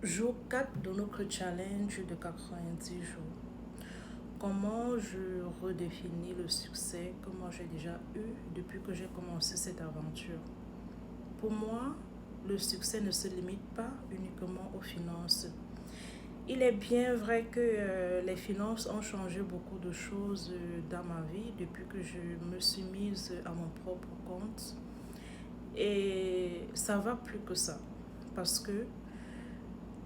Jour 4 de notre challenge de 90 jours. Comment je redéfinis le succès que moi j'ai déjà eu depuis que j'ai commencé cette aventure? Pour moi, le succès ne se limite pas uniquement aux finances. Il est bien vrai que les finances ont changé beaucoup de choses dans ma vie depuis que je me suis mise à mon propre compte. Et ça va plus que ça. Parce que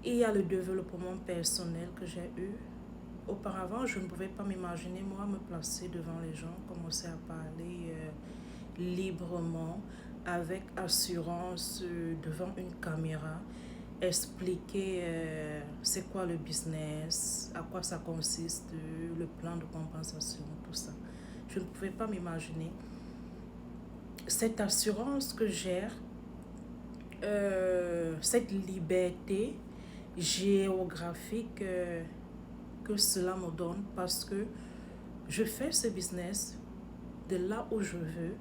il y a le développement personnel que j'ai eu. Auparavant, je ne pouvais pas m'imaginer, moi, me placer devant les gens, commencer à parler librement, avec assurance, devant une caméra, expliquer c'est quoi le business, à quoi ça consiste, le plan de compensation, tout ça. Je ne pouvais pas m'imaginer. Cette assurance que j'ai, cette liberté géographique que cela me donne parce que je fais ce business de là où je veux,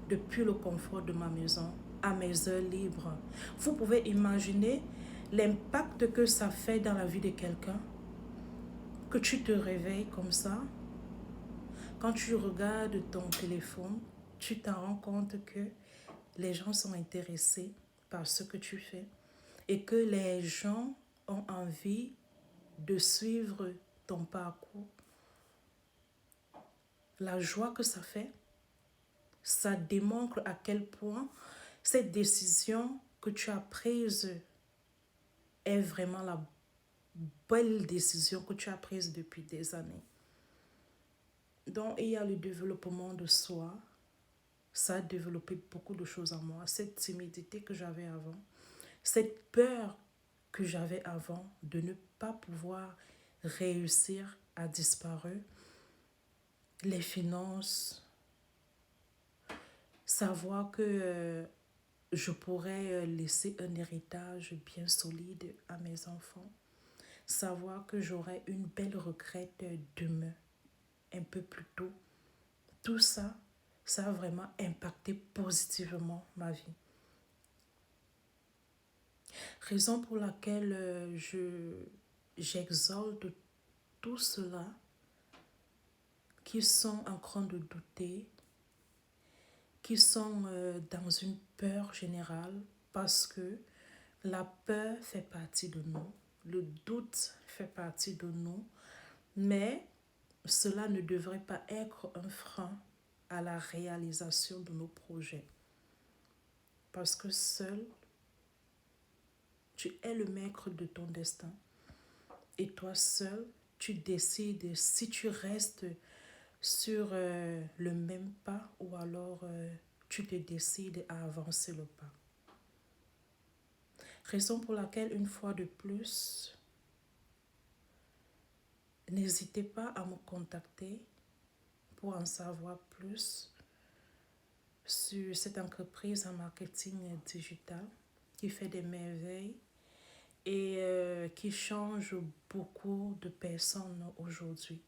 depuis le confort de ma maison, à mes heures libres. Vous pouvez imaginer l'impact que ça fait dans la vie de quelqu'un, que tu te réveilles comme ça. Quand tu regardes ton téléphone, tu t'en rends compte que les gens sont intéressés par ce que tu fais et que les gens ont envie de suivre ton parcours. La joie que ça fait, ça démontre à quel point cette décision que tu as prise est vraiment la belle décision que tu as prise depuis des années. Donc, il y a le développement de soi. Ça a développé beaucoup de choses en moi. Cette timidité que j'avais avant, cette peur que j'avais avant de ne pas pouvoir réussir a disparu. Les finances, savoir que je pourrais laisser un héritage bien solide à mes enfants. Savoir que j'aurai une belle retraite demain, un peu plus tôt. Tout ça, ça a vraiment impacté positivement ma vie. Raison pour laquelle j'exalte tout cela qui sont en train de douter, qui sont dans une peur générale parce que la peur fait partie de nous, le doute fait partie de nous, mais cela ne devrait pas être un frein à la réalisation de nos projets. Parce que seul, tu es le maître de ton destin. Et toi seul, tu décides si tu restes sur le même pas ou alors tu te décides à avancer le pas. Raison pour laquelle, une fois de plus, n'hésitez pas à me contacter pour en savoir plus sur cette entreprise en marketing digital qui fait des merveilles et qui change beaucoup de personnes aujourd'hui.